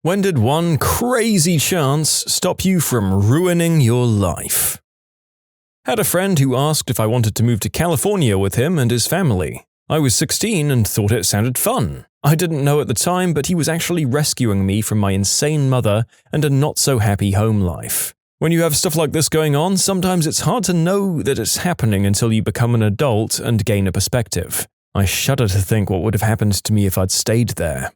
When did one crazy chance stop you from ruining your life? Had a friend who asked if I wanted to move to California with him and his family. I was 16 and thought it sounded fun. I didn't know at the time, but he was actually rescuing me from my insane mother and a not-so-happy home life. When you have stuff like this going on, sometimes it's hard to know that it's happening until you become an adult and gain a perspective. I shudder to think what would have happened to me if I'd stayed there.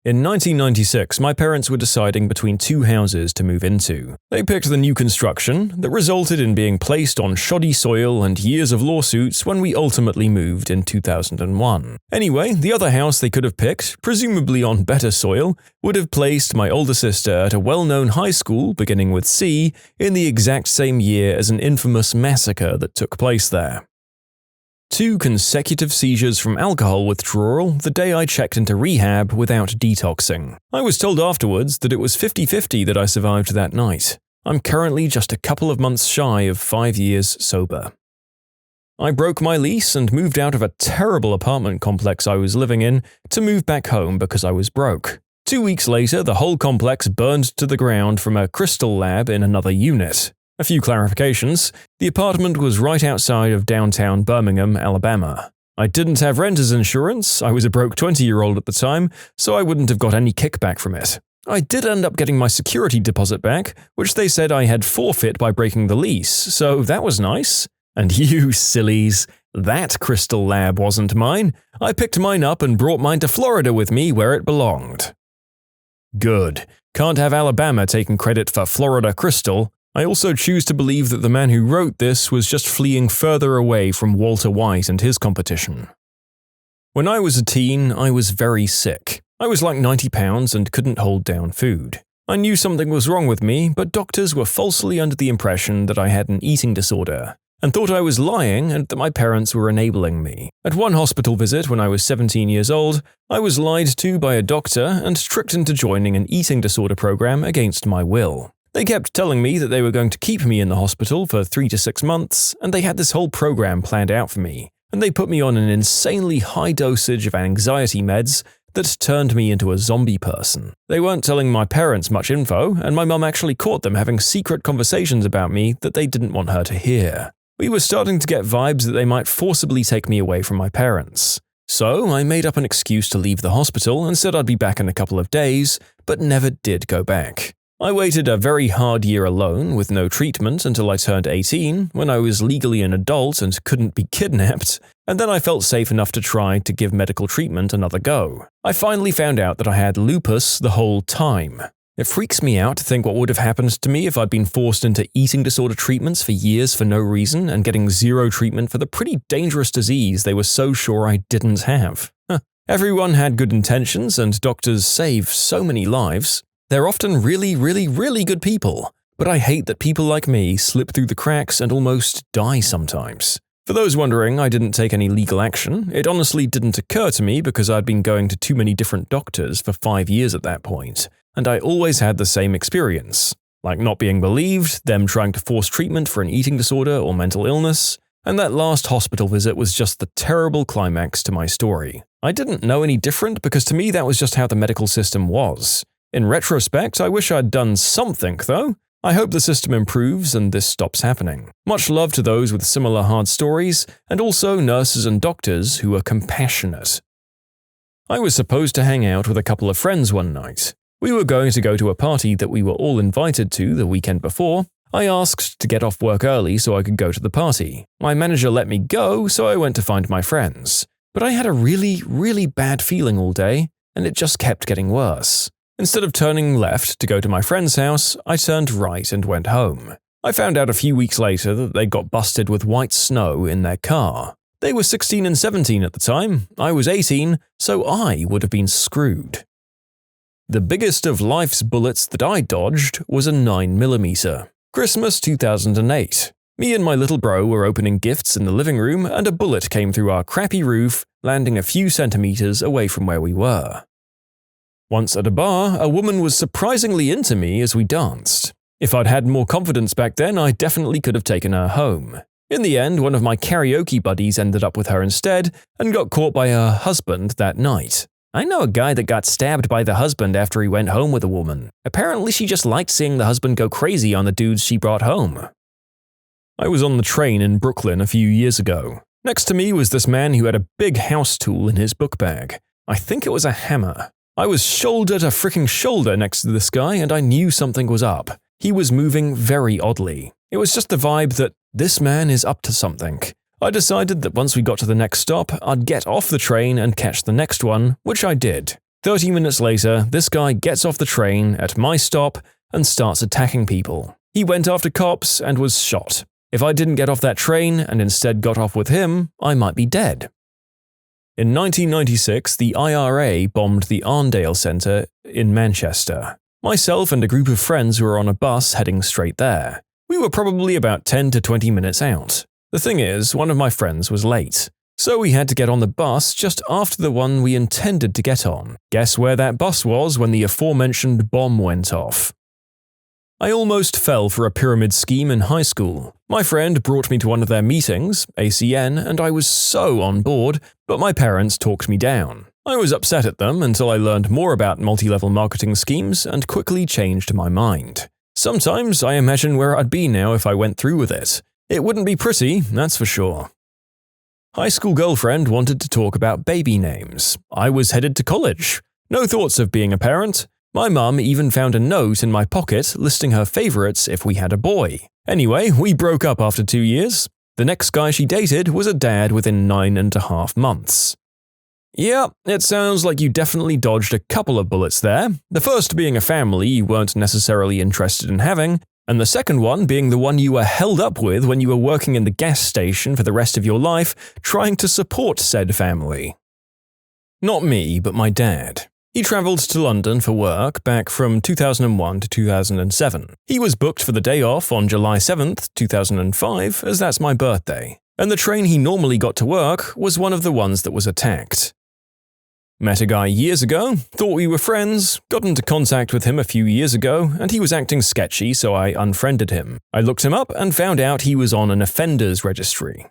In 1996, my parents were deciding between two houses to move into. They picked the new construction that resulted in being placed on shoddy soil and years of lawsuits when we ultimately moved in 2001. Anyway, the other house they could have picked, presumably on better soil, would have placed my older sister at a well-known high school beginning with C in the exact same year as an infamous massacre that took place there. 2 consecutive seizures from alcohol withdrawal the day I checked into rehab without detoxing. I was told afterwards that it was 50-50 that I survived that night. I'm currently just a couple of months shy of 5 years sober. I broke my lease and moved out of a terrible apartment complex I was living in to move back home because I was broke. 2 weeks later, the whole complex burned to the ground from a crystal lab in another unit. A few clarifications. The apartment was right outside of downtown Birmingham, Alabama. I didn't have renter's insurance, I was a broke 20-year-old at the time, so I wouldn't have got any kickback from it. I did end up getting my security deposit back, which they said I had forfeit by breaking the lease, so that was nice. And you sillies, that crystal lab wasn't mine. I picked mine up and brought mine to Florida with me where it belonged. Good. Can't have Alabama taking credit for Florida Crystal. I also choose to believe that the man who wrote this was just fleeing further away from Walter White and his competition. When I was a teen, I was very sick. I was like 90 pounds and couldn't hold down food. I knew something was wrong with me, but doctors were falsely under the impression that I had an eating disorder, and thought I was lying and that my parents were enabling me. At one hospital visit when I was 17 years old, I was lied to by a doctor and tricked into joining an eating disorder program against my will. They kept telling me that they were going to keep me in the hospital for 3 to 6 months, and they had this whole program planned out for me, and they put me on an insanely high dosage of anxiety meds that turned me into a zombie person. They weren't telling my parents much info, and my mum actually caught them having secret conversations about me that they didn't want her to hear. We were starting to get vibes that they might forcibly take me away from my parents. So I made up an excuse to leave the hospital and said I'd be back in a couple of days, but never did go back. I waited a very hard year alone with no treatment until I turned 18, when I was legally an adult and couldn't be kidnapped, and then I felt safe enough to try to give medical treatment another go. I finally found out that I had lupus the whole time. It freaks me out to think what would have happened to me if I'd been forced into eating disorder treatments for years for no reason and getting zero treatment for the pretty dangerous disease they were so sure I didn't have. Everyone had good intentions and doctors save so many lives. They're often really, really, really good people, but I hate that people like me slip through the cracks and almost die sometimes. For those wondering, I didn't take any legal action. It honestly didn't occur to me because I'd been going to too many different doctors for 5 years at that point, and I always had the same experience, like not being believed, them trying to force treatment for an eating disorder or mental illness, and that last hospital visit was just the terrible climax to my story. I didn't know any different because to me that was just how the medical system was. In retrospect, I wish I'd done something, though. I hope the system improves and this stops happening. Much love to those with similar hard stories, and also nurses and doctors who are compassionate. I was supposed to hang out with a couple of friends one night. We were going to go to a party that we were all invited to the weekend before. I asked to get off work early so I could go to the party. My manager let me go, so I went to find my friends. But I had a really, really bad feeling all day, and it just kept getting worse. Instead of turning left to go to my friend's house, I turned right and went home. I found out a few weeks later that they got busted with white snow in their car. They were 16 and 17 at the time, I was 18, so I would have been screwed. The biggest of life's bullets that I dodged was a 9mm. Christmas 2008. Me and my little bro were opening gifts in the living room and a bullet came through our crappy roof, landing a few centimeters away from where we were. Once at a bar, a woman was surprisingly into me as we danced. If I'd had more confidence back then, I definitely could have taken her home. In the end, one of my karaoke buddies ended up with her instead and got caught by her husband that night. I know a guy that got stabbed by the husband after he went home with a woman. Apparently she just liked seeing the husband go crazy on the dudes she brought home. I was on the train in Brooklyn a few years ago. Next to me was this man who had a big house tool in his book bag. I think it was a hammer. I was shoulder to freaking shoulder next to this guy and I knew something was up. He was moving very oddly. It was just the vibe that this man is up to something. I decided that once we got to the next stop, I'd get off the train and catch the next one, which I did. 30 minutes later, this guy gets off the train at my stop and starts attacking people. He went after cops and was shot. If I didn't get off that train and instead got off with him, I might be dead. In 1996, the IRA bombed the Arndale Centre in Manchester. Myself and a group of friends were on a bus heading straight there. We were probably about 10 to 20 minutes out. The thing is, one of my friends was late. So we had to get on the bus just after the one we intended to get on. Guess where that bus was when the aforementioned bomb went off? I almost fell for a pyramid scheme in high school. My friend brought me to one of their meetings, ACN, and I was so on board, but my parents talked me down. I was upset at them until I learned more about multi-level marketing schemes and quickly changed my mind. Sometimes I imagine where I'd be now if I went through with it. It wouldn't be pretty, that's for sure. High school girlfriend wanted to talk about baby names. I was headed to college. No thoughts of being a parent. My mum even found a note in my pocket listing her favorites if we had a boy. Anyway, we broke up after 2 years. The next guy she dated was a dad within 9.5 months. Yeah, it sounds like you definitely dodged a couple of bullets there. The first being a family you weren't necessarily interested in having, and the second one being the one you were held up with when you were working in the gas station for the rest of your life, trying to support said family. Not me, but my dad. He travelled to London for work back from 2001 to 2007. He was booked for the day off on July 7th, 2005, as that's my birthday. And the train he normally got to work was one of the ones that was attacked. Met a guy years ago, thought we were friends, got into contact with him a few years ago, and he was acting sketchy, so I unfriended him. I looked him up and found out he was on an offenders registry.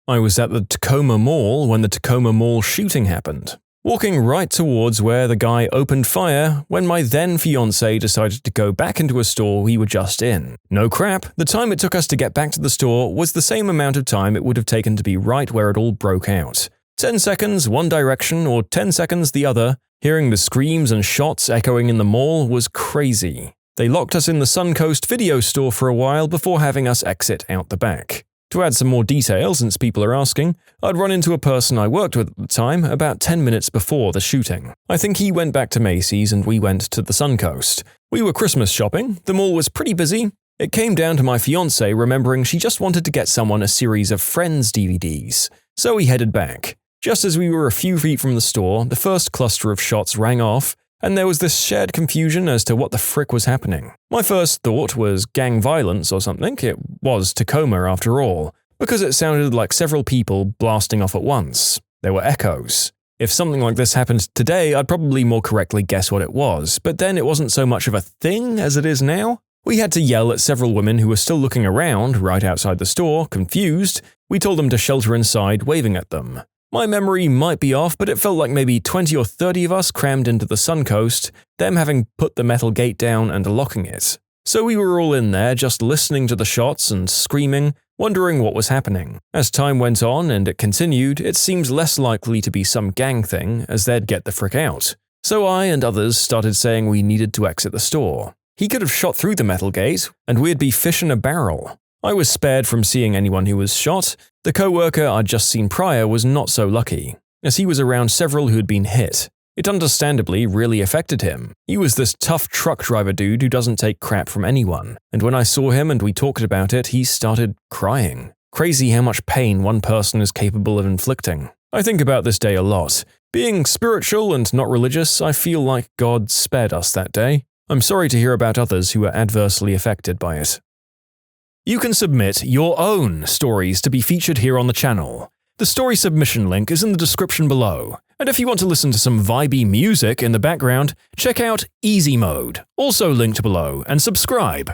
I was at the Tacoma Mall when the Tacoma Mall shooting happened. Walking right towards where the guy opened fire when my then fiancé decided to go back into a store we were just in. No crap, the time it took us to get back to the store was the same amount of time it would have taken to be right where it all broke out. 10 seconds one direction or 10 seconds the other, hearing the screams and shots echoing in the mall was crazy. They locked us in the Suncoast video store for a while before having us exit out the back. To add some more detail, since people are asking, I'd run into a person I worked with at the time about 10 minutes before the shooting. I think he went back to Macy's and we went to the Suncoast. We were Christmas shopping, the mall was pretty busy. It came down to my fiancée remembering she just wanted to get someone a series of Friends DVDs. So we headed back. Just as we were a few feet from the store, the first cluster of shots rang off, and there was this shared confusion as to what the frick was happening. My first thought was gang violence or something. It was Tacoma after all, because it sounded like several people blasting off at once. There were echoes. If something like this happened today, I'd probably more correctly guess what it was, but then it wasn't so much of a thing as it is now. We had to yell at several women who were still looking around right outside the store, confused. We told them to shelter inside, waving at them. My memory might be off, but it felt like maybe 20 or 30 of us crammed into the Suncoast, them having put the metal gate down and locking it. So we were all in there just listening to the shots and screaming, wondering what was happening. As time went on and it continued, it seemed less likely to be some gang thing, as they'd get the frick out. So I and others started saying we needed to exit the store. He could have shot through the metal gate, and we'd be fish in a barrel. I was spared from seeing anyone who was shot. The co-worker I'd just seen prior was not so lucky, as he was around several who had been hit. It understandably really affected him. He was this tough truck driver dude who doesn't take crap from anyone, and when I saw him and we talked about it, he started crying. Crazy how much pain one person is capable of inflicting. I think about this day a lot. Being spiritual and not religious, I feel like God spared us that day. I'm sorry to hear about others who were adversely affected by it. You can submit your own stories to be featured here on the channel. The story submission link is in the description below. And if you want to listen to some vibey music in the background, check out easymode, also linked below, and subscribe.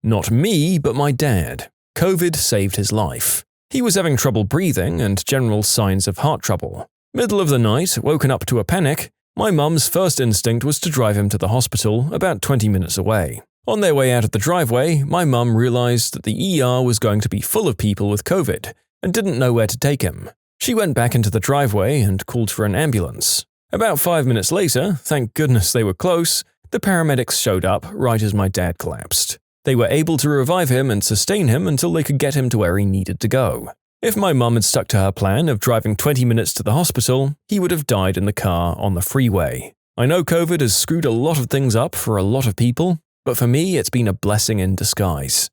Not me, but my dad. COVID saved his life. He was having trouble breathing and general signs of heart trouble. Middle of the night, woken up to a panic, my mum's first instinct was to drive him to the hospital about 20 minutes away. On their way out of the driveway, my mum realized that the ER was going to be full of people with COVID and didn't know where to take him. She went back into the driveway and called for an ambulance. About 5 minutes later, thank goodness they were close, the paramedics showed up right as my dad collapsed. They were able to revive him and sustain him until they could get him to where he needed to go. If my mum had stuck to her plan of driving 20 minutes to the hospital, he would have died in the car on the freeway. I know COVID has screwed a lot of things up for a lot of people, but for me it's been a blessing in disguise.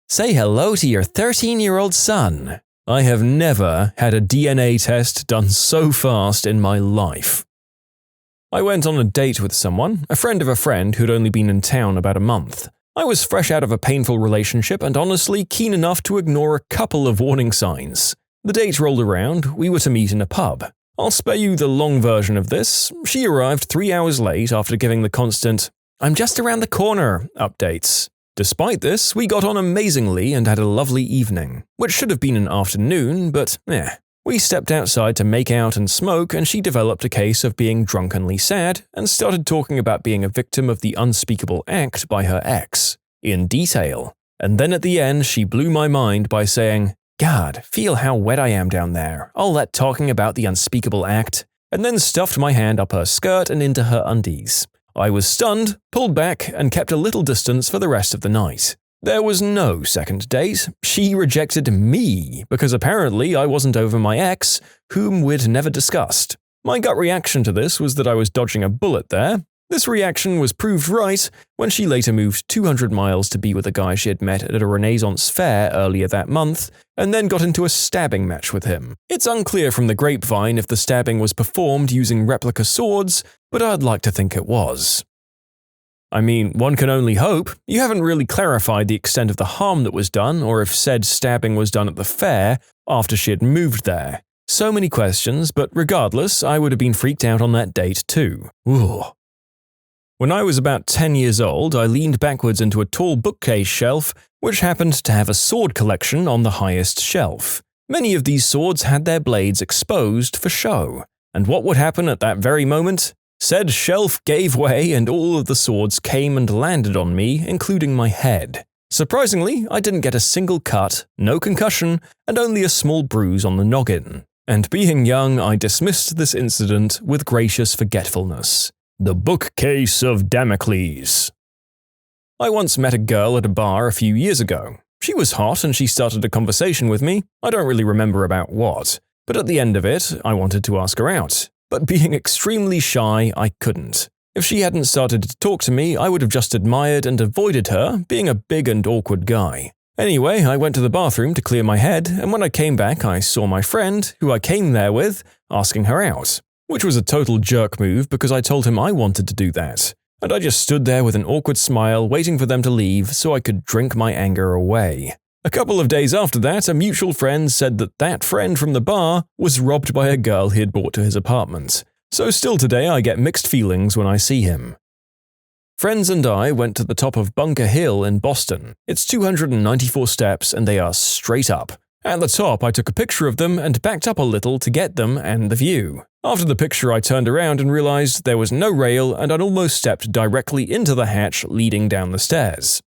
Say hello to your 13-year-old son. I have never had a DNA test done so fast in my life. I went on a date with someone, a friend of a friend who'd only been in town about a month. I was fresh out of a painful relationship and honestly keen enough to ignore a couple of warning signs. The date rolled around, we were to meet in a pub. I'll spare you the long version of this. She arrived 3 hours late after giving the constant, "I'm just around the corner" updates. Despite this, we got on amazingly and had a lovely evening, which should have been an afternoon, but We stepped outside to make out and smoke, and she developed a case of being drunkenly sad and started talking about being a victim of the unspeakable act by her ex, in detail. And then at the end, she blew my mind by saying, "God, feel how wet I am down there, all that talking about the unspeakable act," and then stuffed my hand up her skirt and into her undies. I was stunned, pulled back, and kept a little distance for the rest of the night. There was no second date. She rejected me because apparently I wasn't over my ex, whom we'd never discussed. My gut reaction to this was that I was dodging a bullet there. This reaction was proved right when she later moved 200 miles to be with a guy she had met at a Renaissance fair earlier that month, and then got into a stabbing match with him. It's unclear from the grapevine if the stabbing was performed using replica swords, but I'd like to think it was. I mean, one can only hope. You haven't really clarified the extent of the harm that was done, or if said stabbing was done at the fair after she had moved there. So many questions, but regardless, I would have been freaked out on that date too. Ooh. When I was about 10 years old, I leaned backwards into a tall bookcase shelf, which happened to have a sword collection on the highest shelf. Many of these swords had their blades exposed for show. And what would happen at that very moment? Said shelf gave way and all of the swords came and landed on me, including my head. Surprisingly, I didn't get a single cut, no concussion, and only a small bruise on the noggin. And being young, I dismissed this incident with gracious forgetfulness. The bookcase of Damocles. I once met a girl at a bar a few years ago. She was hot and she started a conversation with me. I don't really remember about what, but at the end of it, I wanted to ask her out. But being extremely shy, I couldn't. If she hadn't started to talk to me, I would have just admired and avoided her, being a big and awkward guy. Anyway, I went to the bathroom to clear my head, and when I came back, I saw my friend, who I came there with, asking her out. Which was a total jerk move because I told him I wanted to do that. And I just stood there with an awkward smile waiting for them to leave so I could drink my anger away. A couple of days after that, a mutual friend said that friend from the bar was robbed by a girl he had brought to his apartment. So still today I get mixed feelings when I see him. Friends and I went to the top of Bunker Hill in Boston. It's 294 steps and they are straight up. At the top, I took a picture of them and backed up a little to get them and the view. After the picture, I turned around and realized there was no rail and I'd almost stepped directly into the hatch leading down the stairs.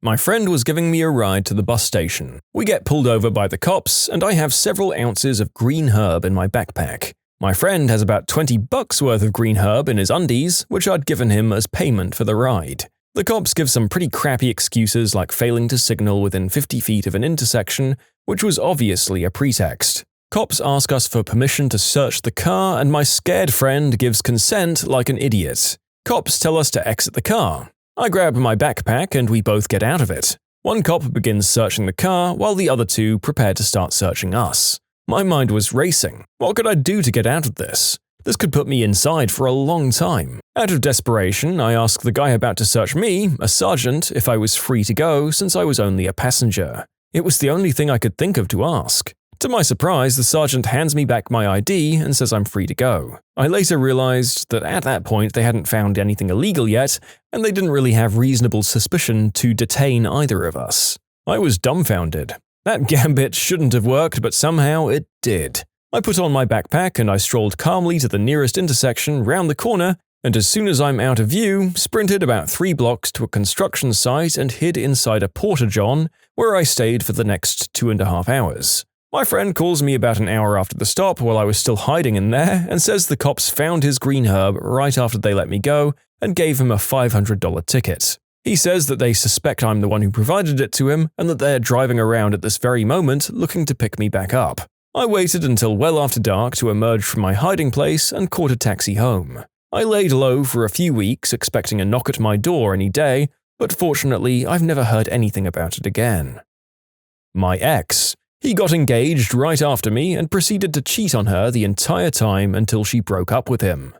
My friend was giving me a ride to the bus station. We get pulled over by the cops, and I have several ounces of green herb in my backpack. My friend has about $20 worth of green herb in his undies, which I'd given him as payment for the ride. The cops give some pretty crappy excuses like failing to signal within 50 feet of an intersection, which was obviously a pretext. Cops ask us for permission to search the car, and my scared friend gives consent like an idiot. Cops tell us to exit the car. I grab my backpack and we both get out of it. One cop begins searching the car while the other two prepare to start searching us. My mind was racing. What could I do to get out of this? This could put me inside for a long time. Out of desperation, I asked the guy about to search me, a sergeant, if I was free to go since I was only a passenger. It was the only thing I could think of to ask. To my surprise, the sergeant hands me back my ID and says I'm free to go. I later realized that at that point they hadn't found anything illegal yet, and they didn't really have reasonable suspicion to detain either of us. I was dumbfounded. That gambit shouldn't have worked, but somehow it did. I put on my backpack and I strolled calmly to the nearest intersection round the corner, and as soon as I'm out of view, sprinted about 3 blocks to a construction site and hid inside a porta-john, where I stayed for the next 2.5 hours. My friend calls me about an hour after the stop while I was still hiding in there and says the cops found his green herb right after they let me go and gave him a $500 ticket. He says that they suspect I'm the one who provided it to him and that they're driving around at this very moment looking to pick me back up. I waited until well after dark to emerge from my hiding place and caught a taxi home. I laid low for a few weeks expecting a knock at my door any day, but fortunately I've never heard anything about it again. My ex. He got engaged right after me and proceeded to cheat on her the entire time until she broke up with him.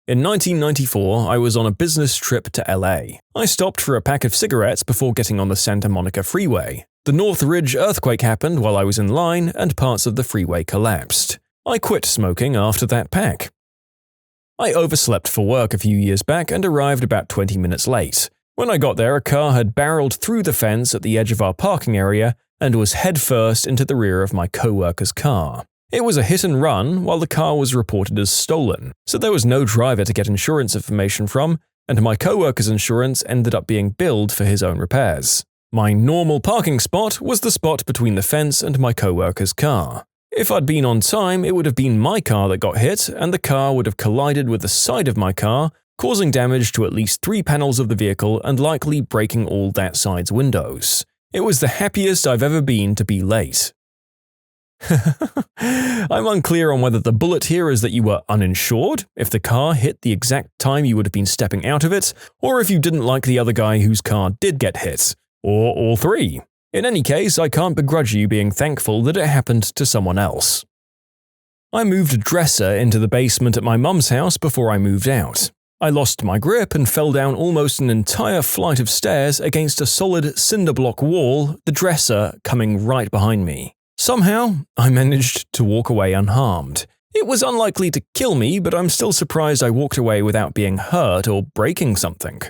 In 1994, I was on a business trip to LA. I stopped for a pack of cigarettes before getting on the Santa Monica freeway. The North Ridge earthquake happened while I was in line and parts of the freeway collapsed. I quit smoking after that pack. I overslept for work a few years back and arrived about 20 minutes late. When I got there, a car had barreled through the fence at the edge of our parking area and was headfirst into the rear of my co-worker's car. It was a hit and run while the car was reported as stolen, so there was no driver to get insurance information from, and my co-worker's insurance ended up being billed for his own repairs. My normal parking spot was the spot between the fence and my co-worker's car. If I'd been on time, it would have been my car that got hit, and the car would have collided with the side of my car, causing damage to at least 3 panels of the vehicle and likely breaking all that side's windows. It was the happiest I've ever been to be late. I'm unclear on whether the bullet here is that you were uninsured, if the car hit the exact time you would have been stepping out of it, or if you didn't like the other guy whose car did get hit, or all 3. In any case, I can't begrudge you being thankful that it happened to someone else. I moved a dresser into the basement at my mum's house before I moved out. I lost my grip and fell down almost an entire flight of stairs against a solid cinder block wall, the dresser coming right behind me. Somehow, I managed to walk away unharmed. It was unlikely to kill me, but I'm still surprised I walked away without being hurt or breaking something.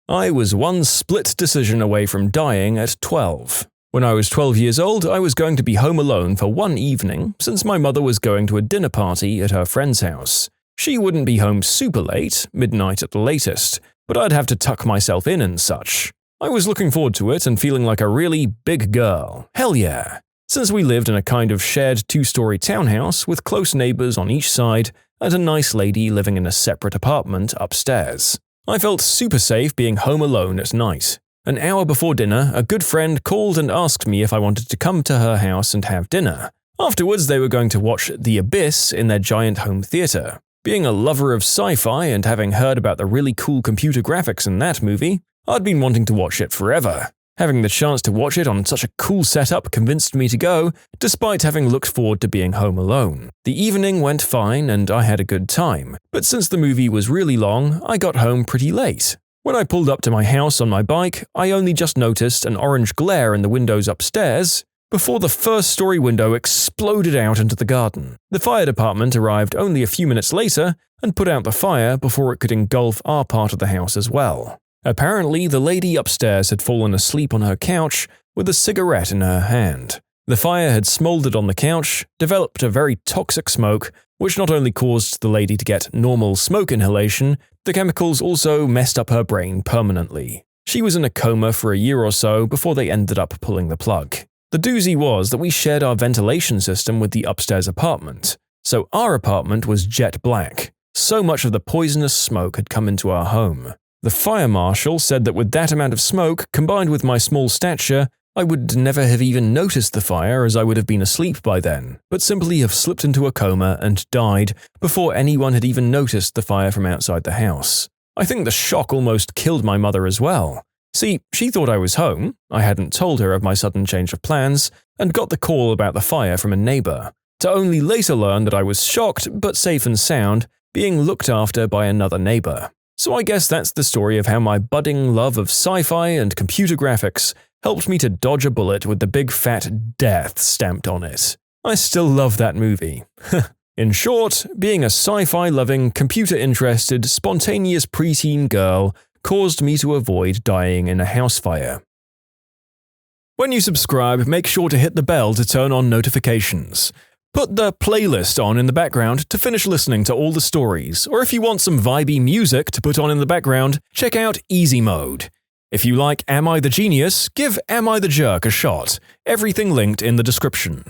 I was one split decision away from dying at 12. When I was 12 years old, I was going to be home alone for one evening since my mother was going to a dinner party at her friend's house. She wouldn't be home super late, midnight at the latest, but I'd have to tuck myself in and such. I was looking forward to it and feeling like a really big girl. Hell yeah! Since we lived in a kind of shared 2-story townhouse with close neighbors on each side and a nice lady living in a separate apartment upstairs. I felt super safe being home alone at night. An hour before dinner, a good friend called and asked me if I wanted to come to her house and have dinner. Afterwards, they were going to watch The Abyss in their giant home theater. Being a lover of sci-fi and having heard about the really cool computer graphics in that movie, I'd been wanting to watch it forever. Having the chance to watch it on such a cool setup convinced me to go, despite having looked forward to being home alone. The evening went fine and I had a good time, but since the movie was really long, I got home pretty late. When I pulled up to my house on my bike, I only just noticed an orange glare in the windows upstairs before the first-story window exploded out into the garden. The fire department arrived only a few minutes later and put out the fire before it could engulf our part of the house as well. Apparently, the lady upstairs had fallen asleep on her couch with a cigarette in her hand. The fire had smoldered on the couch, developed a very toxic smoke, which not only caused the lady to get normal smoke inhalation, the chemicals also messed up her brain permanently. She was in a coma for a year or so before they ended up pulling the plug. The doozy was that we shared our ventilation system with the upstairs apartment, so our apartment was jet black. So much of the poisonous smoke had come into our home. The fire marshal said that with that amount of smoke, combined with my small stature, I would never have even noticed the fire as I would have been asleep by then, but simply have slipped into a coma and died before anyone had even noticed the fire from outside the house. I think the shock almost killed my mother as well. See, she thought I was home, I hadn't told her of my sudden change of plans, and got the call about the fire from a neighbor, to only later learn that I was shocked but safe and sound, being looked after by another neighbor. So I guess that's the story of how my budding love of sci-fi and computer graphics helped me to dodge a bullet with the big fat death stamped on it. I still love that movie. In short, being a sci-fi loving, computer interested, spontaneous preteen girl caused me to avoid dying in a house fire. When you subscribe, make sure to hit the bell to turn on notifications. Put the playlist on in the background to finish listening to all the stories, or if you want some vibey music to put on in the background, check out easymode. If you like Am I the Genius, give Am I the Jerk a shot. Everything linked in the description.